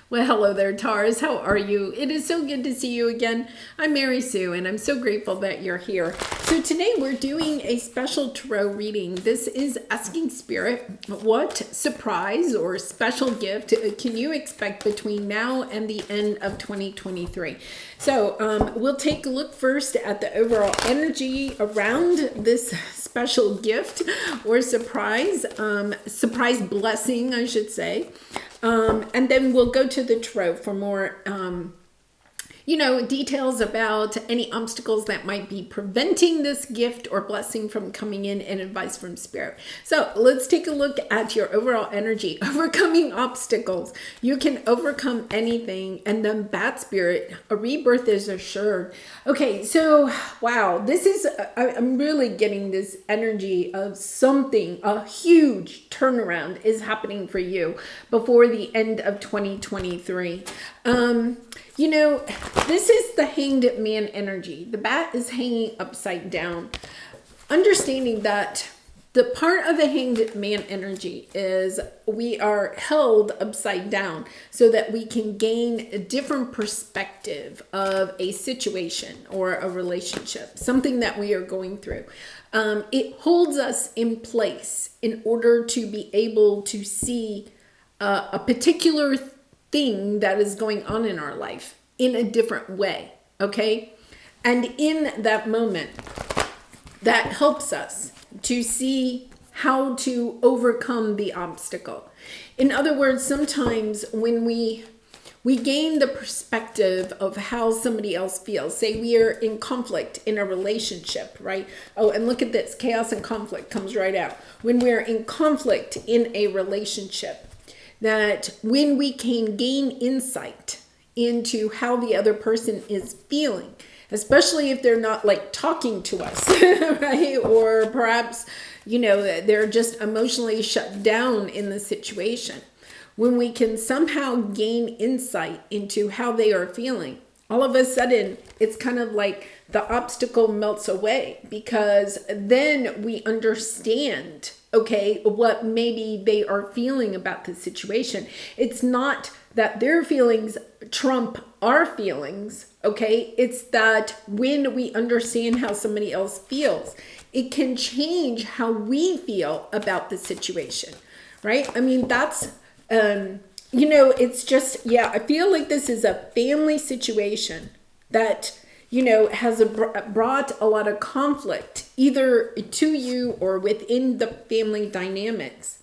Well, hello there, Taurus. How are you? It is so good to see you again. I'm Mary Sue, and I'm so grateful that you're here. So today we're doing a special tarot reading. This is asking Spirit, what surprise or special gift can you expect between now and the end of 2023? So we'll take a look first at the overall energy around this special gift or surprise, surprise blessing, I should say. And then we'll go to the tarot for more, details about any obstacles that might be preventing this gift or blessing from coming in, and advice from Spirit. So let's take a look at your overall energy. Overcoming obstacles. You can overcome anything, and then Bat Spirit, a rebirth is assured. Okay, so wow, this is, I'm really getting this energy of something, a huge turnaround is happening for you before the end of 2023. This is the Hanged Man energy. The bat is hanging upside down. Understanding that the part of the Hanged Man energy is we are held upside down so that we can gain a different perspective of a situation or a relationship, something that we are going through. It holds us in place in order to be able to see a particular thing that is going on in our life in a different way, okay? And in that moment, that helps us to see how to overcome the obstacle. In other words, sometimes when we gain the perspective of how somebody else feels, say we are in conflict in a relationship, right? Oh, and look at this, chaos and conflict comes right out. When we're in conflict in a relationship, that when we can gain insight into how the other person is feeling, especially if they're not like talking to us, right? Or perhaps, they're just emotionally shut down in the situation. When we can somehow gain insight into how they are feeling, all of a sudden, it's kind of like the obstacle melts away, because then we understand, okay, what maybe they are feeling about the situation. It's not that their feelings trump our feelings, okay? It's that when we understand how somebody else feels, it can change how we feel about the situation, right? I mean, that's, it's just, I feel like this is a family situation that, has brought a lot of conflict either to you or within the family dynamics.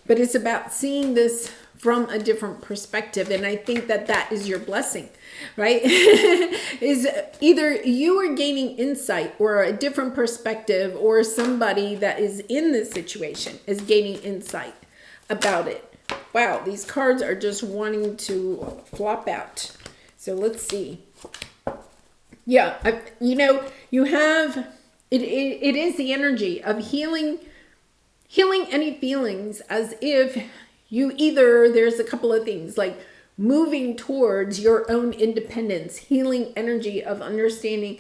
But it's about seeing this from a different perspective. And I think that that is your blessing, right? Is either you are gaining insight or a different perspective, or somebody that is in this situation is gaining insight about it. Wow, these cards are just wanting to flop out. So let's see. Yeah, you have, it is the energy of healing any feelings, as if you either, there's a couple of things, like moving towards your own independence, healing energy of understanding,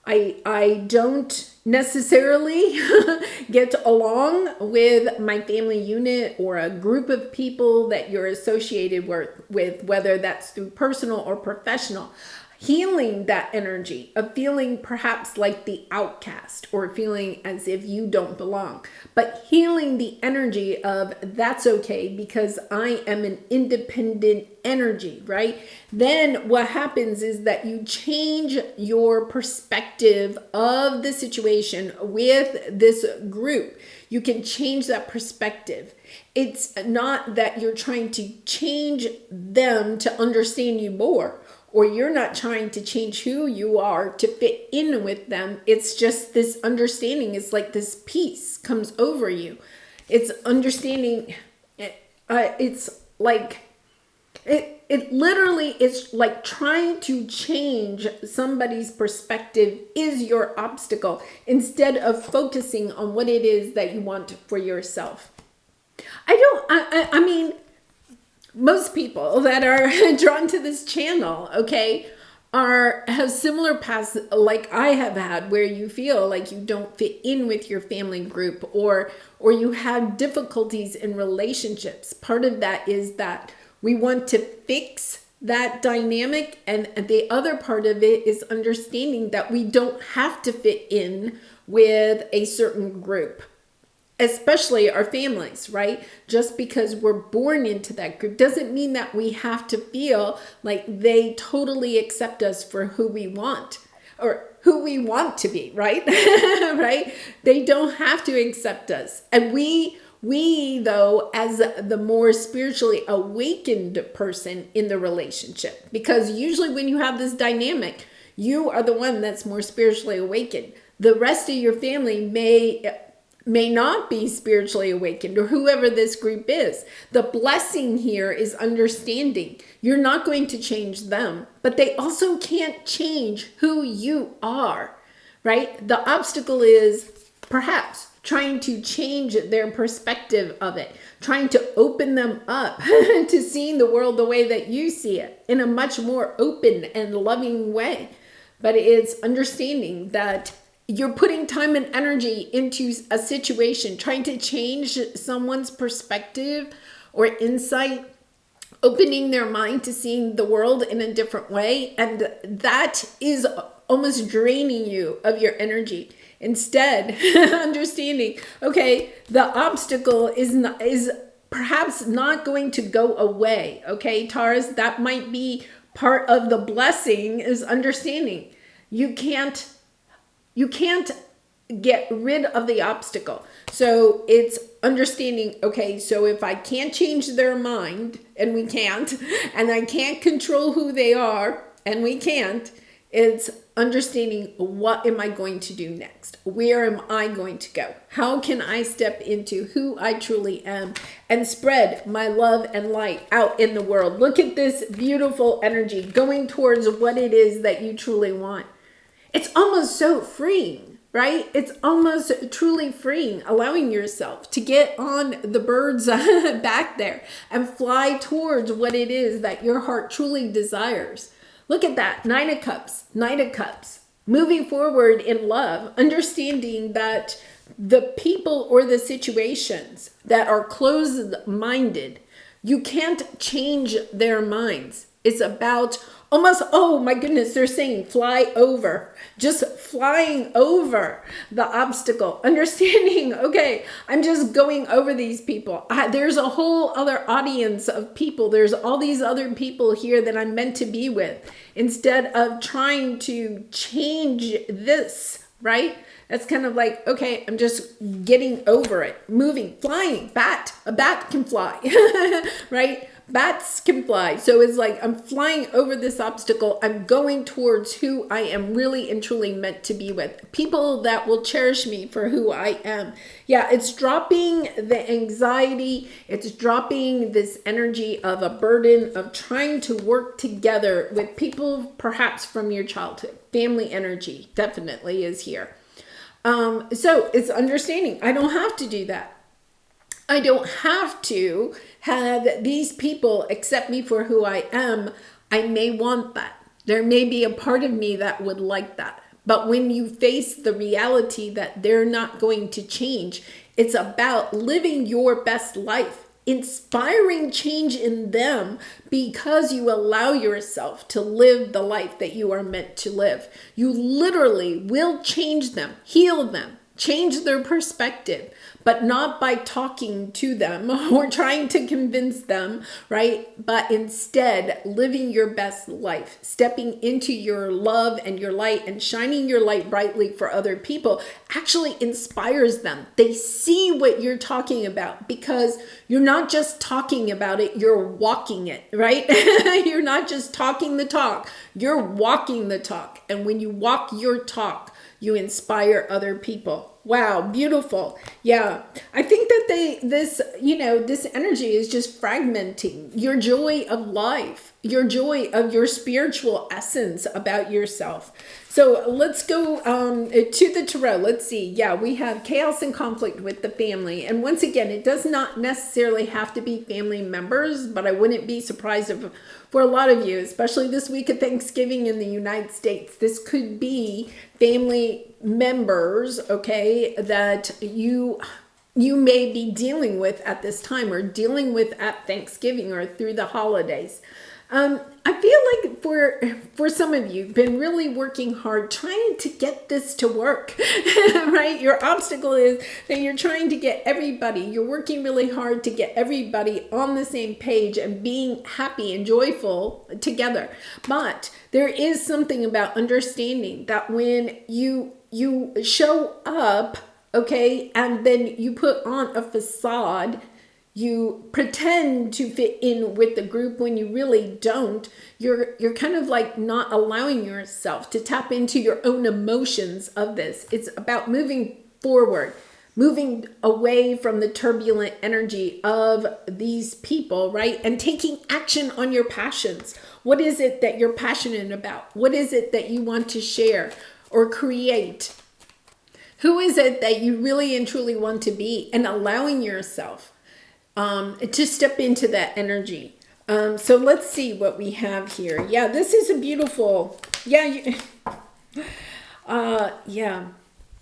I don't necessarily get along with my family unit or a group of people that you're associated with, whether that's through personal or professional. Healing that energy of feeling perhaps like the outcast, or feeling as if you don't belong, but healing the energy of that's okay because I am an independent energy, right? Then what happens is that you change your perspective of the situation with this group. You can change that perspective. It's not that you're trying to change them to understand you more, or you're not trying to change who you are to fit in with them. It's just this understanding. It's like this peace comes over you. It's understanding. It's like, it literally is like trying to change somebody's perspective is your obstacle, instead of focusing on what it is that you want for yourself. I mean, most people that are drawn to this channel, okay, have similar paths like I have had, where you feel like you don't fit in with your family group, or you have difficulties in relationships. Part of that is that We want to fix that dynamic. And the other part of it is understanding that we don't have to fit in with a certain group, especially our families, right? Just because we're born into that group doesn't mean that we have to feel like they totally accept us for who we want or who we want to be, right? Right? They don't have to accept us. And we though, as the more spiritually awakened person in the relationship, because usually when you have this dynamic, you are the one that's more spiritually awakened. The rest of your family may not be spiritually awakened, or whoever this group is. The blessing here is understanding you're not going to change them, but they also can't change who you are, right? The obstacle is perhaps trying to change their perspective of it, trying to open them up to seeing the world the way that you see it, in a much more open and loving way. But it's understanding that you're putting time and energy into a situation, trying to change someone's perspective or insight, opening their mind to seeing the world in a different way. And that is almost draining you of your energy. Instead, understanding, okay, the obstacle is perhaps not going to go away. Okay, Taurus, that might be part of the blessing, is understanding you can't get rid of the obstacle. So it's understanding, okay, so if I can't change their mind, and we can't, and I can't control who they are, and we can't, it's understanding, what am I going to do next? Where am I going to go? How can I step into who I truly am and spread my love and light out in the world? Look at this beautiful energy going towards what it is that you truly want. It's almost so freeing, right? It's almost truly freeing, allowing yourself to get on the bird's back there and fly towards what it is that your heart truly desires. Look at that, Nine of Cups, Knight of Cups, moving forward in love, understanding that the people or the situations that are closed-minded, you can't change their minds. It's about almost, oh my goodness, they're saying fly over, just flying over the obstacle, understanding, okay, I'm just going over these people. There's a whole other audience of people. There's all these other people here that I'm meant to be with, instead of trying to change this, right? That's kind of like, okay, I'm just getting over it, moving, flying, a bat can fly, right? Bats can fly. So it's like, I'm flying over this obstacle. I'm going towards who I am really and truly meant to be with. People that will cherish me for who I am. Yeah, it's dropping the anxiety. It's dropping this energy of a burden of trying to work together with people perhaps from your childhood. Family energy definitely is here. So it's understanding, I don't have to do that. I don't have to have these people accept me for who I am. I may want that. There may be a part of me that would like that. But when you face the reality that they're not going to change, it's about living your best life, inspiring change in them, because you allow yourself to live the life that you are meant to live. You literally will change them, heal them, change their perspective, but not by talking to them or trying to convince them, right? But instead, living your best life, stepping into your love and your light and shining your light brightly for other people actually inspires them. They see what you're talking about, because you're not just talking about it, you're walking it, right? You're not just talking the talk, you're walking the talk. And when you walk your talk, you inspire other people. Wow, beautiful. Yeah, I think that this energy is just fragmenting your joy of life, your joy of your spiritual essence about yourself. So let's go to the tarot. Let's see. Yeah, we have chaos and conflict with the family. And once again, it does not necessarily have to be family members, but I wouldn't be surprised if for a lot of you, especially this week of Thanksgiving in the United States, this could be family members, okay, that you you may be dealing with at this time, or dealing with at Thanksgiving or through the holidays. I feel like for some of you, been really working hard trying to get this to work, right? Your obstacle is that you're trying to get everybody, you're working really hard to get everybody on the same page and being happy and joyful together. But there is something about understanding that when you show up, okay, and then you put on a facade, you pretend to fit in with the group when you really don't. You're kind of like not allowing yourself to tap into your own emotions of this. It's about moving forward, moving away from the turbulent energy of these people, right? And taking action on your passions. What is it that you're passionate about? What is it that you want to share or create? Who is it that you really and truly want to be? And allowing yourself to step into that energy. So let's see what we have here. Yeah, this is a beautiful, yeah,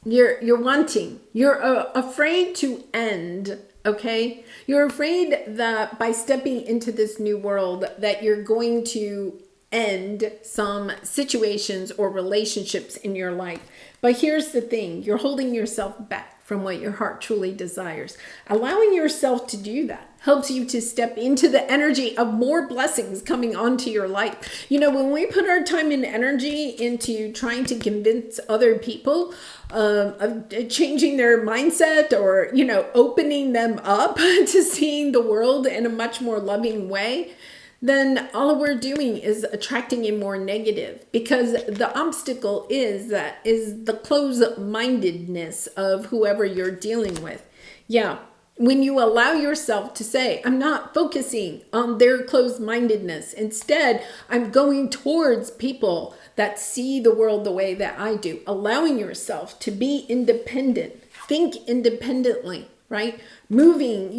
you're wanting, you're afraid to end, okay? You're afraid that by stepping into this new world that you're going to end some situations or relationships in your life. But here's the thing, you're holding yourself back from what your heart truly desires. Allowing yourself to do that helps you to step into the energy of more blessings coming onto your life. You know, when we put our time and energy into trying to convince other people of changing their mindset, or, you know, opening them up to seeing the world in a much more loving way, then all we're doing is attracting in more negative, because the obstacle is the closed-mindedness of whoever you're dealing with. Yeah, when you allow yourself to say, I'm not focusing on their closed-mindedness. Instead, I'm going towards people that see the world the way that I do. Allowing yourself to be independent, think independently, right? Putting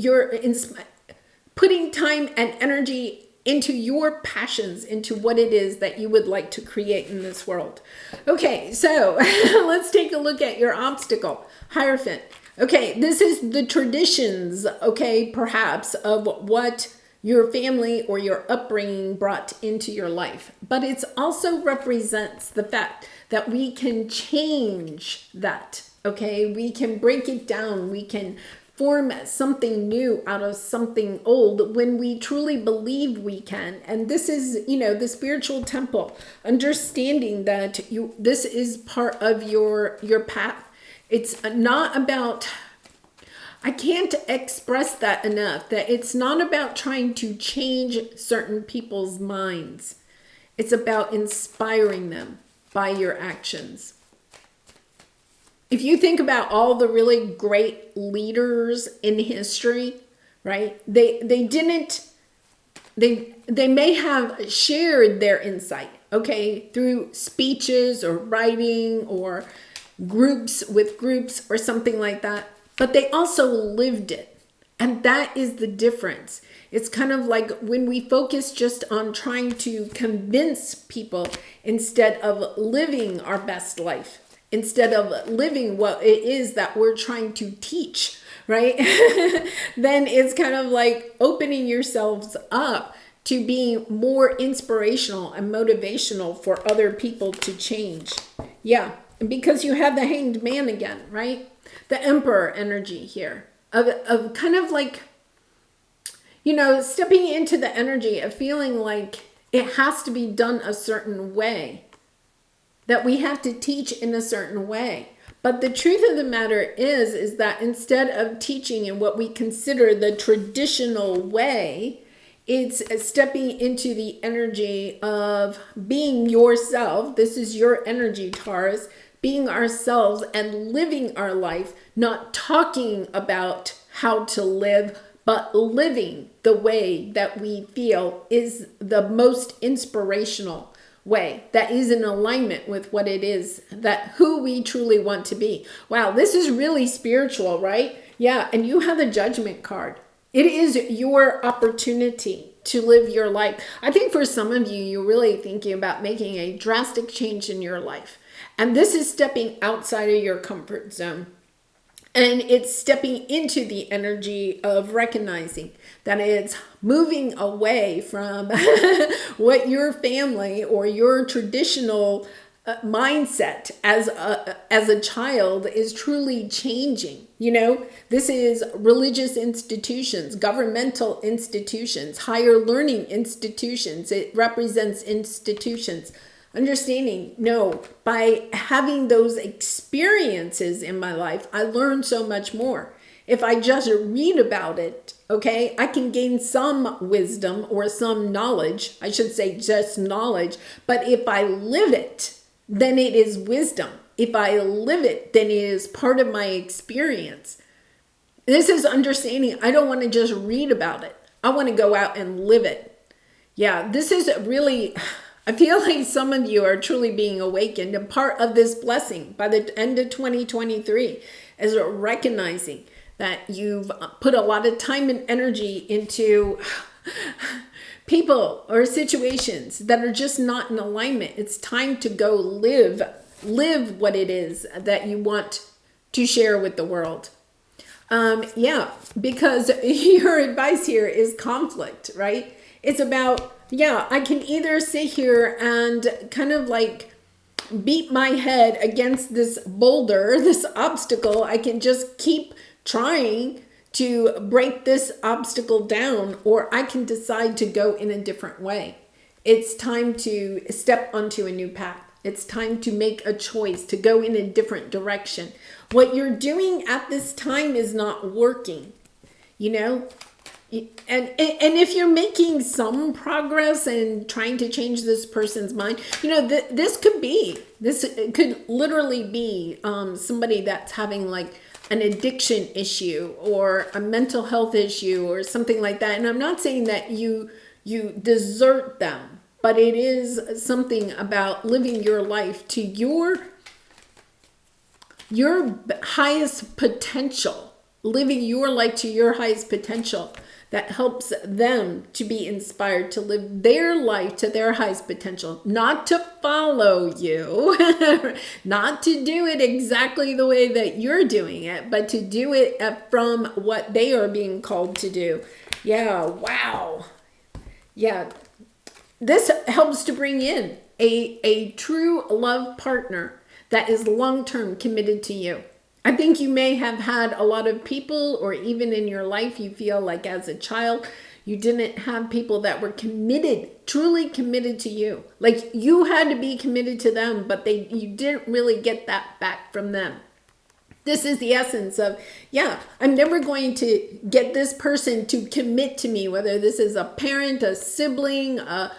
time and energy into your passions, into what it is that you would like to create in this world. Okay, so let's take a look at your obstacle, Hierophant. Okay, this is the traditions, okay, perhaps of what your family or your upbringing brought into your life. But it also represents the fact that we can change that, okay? We can break it down. We can form something new out of something old when we truly believe we can. And this is, you know, the spiritual temple, understanding that this is part of your path. It's not about, I can't express that enough, that it's not about trying to change certain people's minds. It's about inspiring them by your actions. If you think about all the really great leaders in history, right? They may have shared their insight, okay, through speeches or writing or groups or something like that, but they also lived it. And that is the difference. It's kind of like when we focus just on trying to convince people instead of living our best life, instead of living what it is that we're trying to teach, right? Then it's kind of like opening yourselves up to being more inspirational and motivational for other people to change. Yeah, because you have the Hanged Man again, right? The Emperor energy here of kind of like, you know, stepping into the energy of feeling like it has to be done a certain way, that we have to teach in a certain way. But the truth of the matter is that instead of teaching in what we consider the traditional way, it's stepping into the energy of being yourself. This is your energy, Taurus, being ourselves and living our life, not talking about how to live, but living the way that we feel is the most inspirational way, that is in alignment with what it is, that who we truly want to be. Wow, this is really spiritual, right? Yeah, and you have the Judgment card. It is your opportunity to live your life. I think for some of you, you're really thinking about making a drastic change in your life. And this is stepping outside of your comfort zone. And it's stepping into the energy of recognizing that it's moving away from what your family or your traditional mindset as a child is truly changing. You know, this is religious institutions, governmental institutions, higher learning institutions. It represents institutions. Understanding, no, by having those experiences in my life, I learn so much more. If I just read about it, okay, I can gain some wisdom or some knowledge. I should say just knowledge. But if I live it, then it is wisdom. If I live it, then it is part of my experience. This is understanding. I don't want to just read about it. I want to go out and live it. Yeah, this is really... I feel like some of you are truly being awakened, and part of this blessing by the end of 2023 is recognizing that you've put a lot of time and energy into people or situations that are just not in alignment. It's time to go live what it is that you want to share with the world. Yeah, because your advice here is conflict, right? It's about, yeah, I can either sit here and kind of like beat my head against this boulder, this obstacle. I can just keep trying to break this obstacle down, or I can decide to go in a different way. It's time to step onto a new path. It's time to make a choice to go in a different direction. What you're doing at this time is not working, you know? And if you're making some progress and trying to change this person's mind, you know, this could literally be somebody that's having like an addiction issue or a mental health issue or something like that. And I'm not saying that you desert them, but it is something about living your life to your highest potential, living your life to your highest potential. That helps them to be inspired to live their life to their highest potential, not to follow you, not to do it exactly the way that you're doing it, but to do it from what they are being called to do. Yeah, wow. Yeah, this helps to bring in a true love partner that is long-term committed to you. I think you may have had a lot of people, or even in your life, you feel like as a child, you didn't have people that were committed, truly committed to you. Like you had to be committed to them, but you didn't really get that back from them. This is the essence of, yeah, I'm never going to get this person to commit to me, whether this is a parent, a sibling, a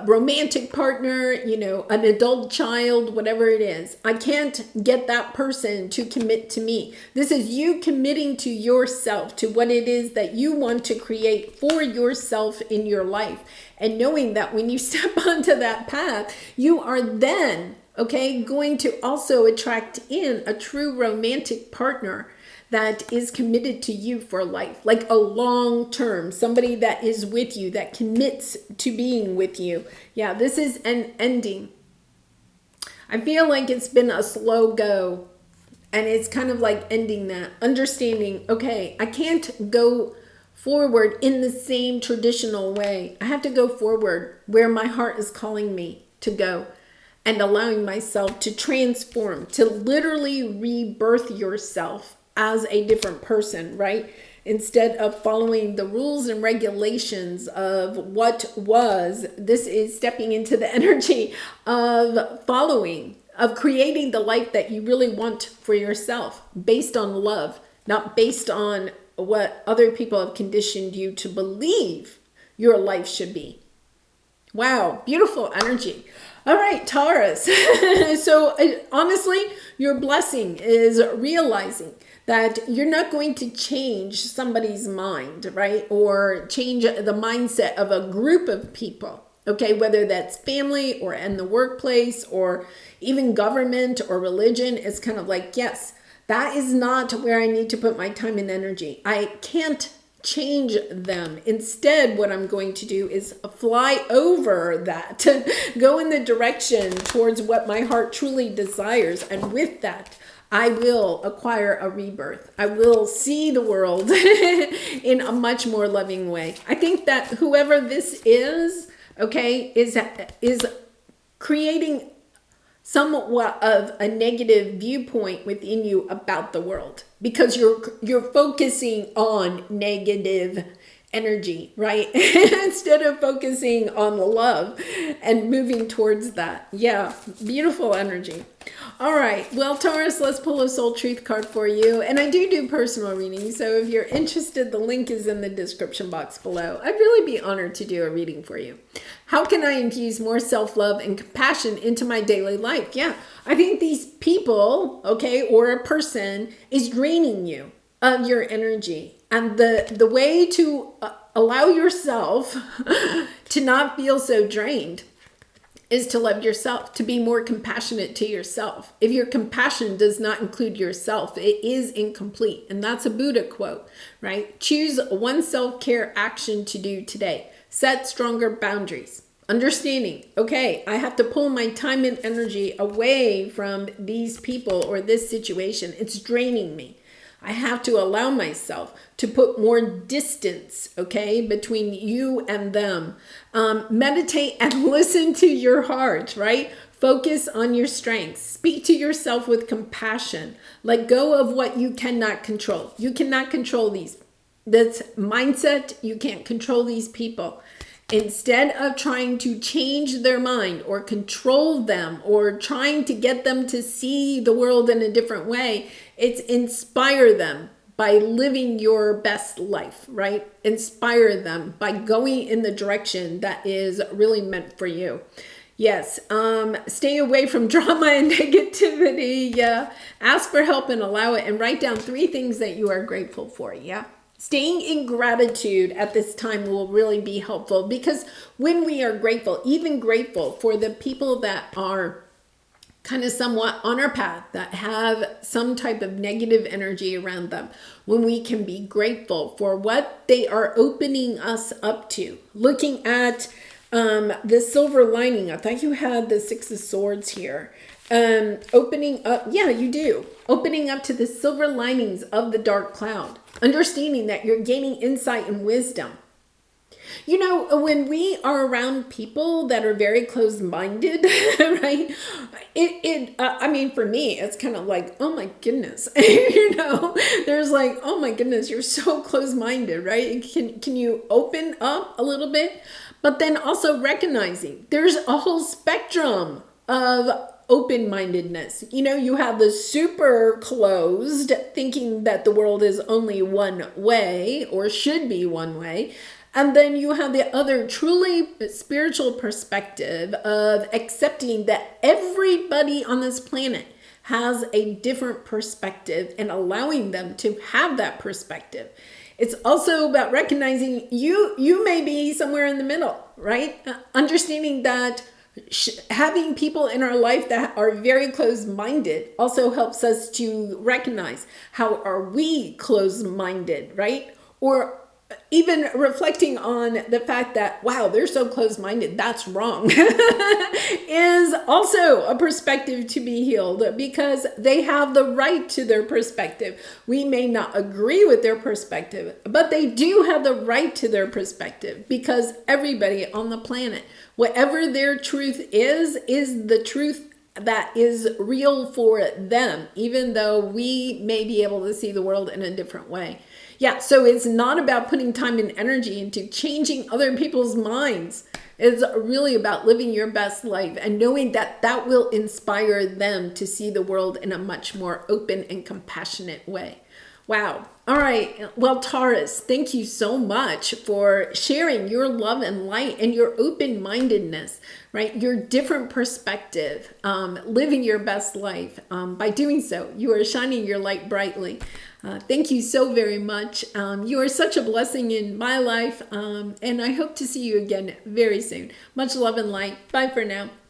romantic partner, you know, an adult child, whatever it is. I can't get that person to commit to me. This is you committing to yourself, to what it is that you want to create for yourself in your life. And knowing that when you step onto that path, you are then, okay, going to also attract in a true romantic partner that is committed to you for life, like a long term, somebody that is with you, that commits to being with you. Yeah, this is an ending. I feel like it's been a slow go, and it's kind of like ending that, understanding, okay, I can't go forward in the same traditional way. I have to go forward where my heart is calling me to go, and allowing myself to transform, to literally rebirth yourself as a different person, right? Instead of following the rules and regulations of what was, this is stepping into the energy of following, of creating the life that you really want for yourself, based on love, not based on what other people have conditioned you to believe your life should be. Wow, beautiful energy. All right, Taurus. So honestly, your blessing is realizing that you're not going to change somebody's mind, right? Or change the mindset of a group of people, okay? Whether that's family or in the workplace or even government or religion. It's kind of like, yes, that is not where I need to put my time and energy. I can't change them. Instead, what I'm going to do is fly over that, go in the direction towards what my heart truly desires. And with that, I will acquire a rebirth. I will see the world in a much more loving way. I think that whoever this is, okay, is creating somewhat of a negative viewpoint within you about the world, because you're focusing on negative energy, right? Instead of focusing on the love and moving towards that. Yeah, beautiful energy. All right, well, Taurus, let's pull a soul truth card for you. And I do personal readings, so if you're interested, the link is in the description box below. I'd really be honored to do a reading for you. How can I infuse more self-love and compassion into my daily life? Yeah, I think these people, okay, or a person is draining you of your energy. And the way to allow yourself to not feel so drained is to love yourself, to be more compassionate to yourself. If your compassion does not include yourself, it is incomplete. And that's a Buddha quote, right? Choose one self-care action to do today. Set stronger boundaries. Understanding, okay, I have to pull my time and energy away from these people or this situation. It's draining me. I have to allow myself to put more distance, okay, between you and them. Meditate and listen to your heart, right? Focus on your strengths. Speak to yourself with compassion. Let go of what you cannot control. You cannot control this mindset. You can't control these people. Instead of trying to change their mind or control them or trying to get them to see the world in a different way, it's inspire them by living your best life, right? Inspire them by going in the direction that is really meant for you. Yes, stay away from drama and negativity. Yeah, ask for help and allow it, and write down 3 things that you are grateful for. Yeah. Staying in gratitude at this time will really be helpful, because when we are grateful, even grateful for the people that are kind of somewhat on our path, that have some type of negative energy around them, when we can be grateful for what they are opening us up to. Looking at the silver lining, I thought you had the 6 of Swords here. Opening up, yeah, you do. Opening up to the silver linings of the dark cloud. Understanding that you're gaining insight and wisdom. You know, when we are around people that are very closed-minded, right? I mean, for me, it's kind of like, oh my goodness, you know, there's like, oh my goodness, you're so closed-minded, right? Can you open up a little bit? But then also recognizing there's a whole spectrum of open-mindedness. You know, you have the super closed, thinking that the world is only one way or should be one way. And then you have the other truly spiritual perspective of accepting that everybody on this planet has a different perspective and allowing them to have that perspective. It's also about recognizing you may be somewhere in the middle, right? Understanding that having people in our life that are very closed-minded also helps us to recognize, how are we closed-minded, right? Or even reflecting on the fact that, wow, they're so closed-minded, that's wrong, is also a perspective to be healed, because they have the right to their perspective. We may not agree with their perspective, but they do have the right to their perspective, because everybody on the planet, whatever their truth is the truth that is real for them, even though we may be able to see the world in a different way. Yeah, so it's not about putting time and energy into changing other people's minds. It's really about living your best life and knowing that that will inspire them to see the world in a much more open and compassionate way. Wow. All right. Well, Taurus, thank you so much for sharing your love and light and your open-mindedness, right? Your different perspective, living your best life. By doing so, you are shining your light brightly. Thank you so very much. You are such a blessing in my life, and I hope to see you again very soon. Much love and light. Bye for now.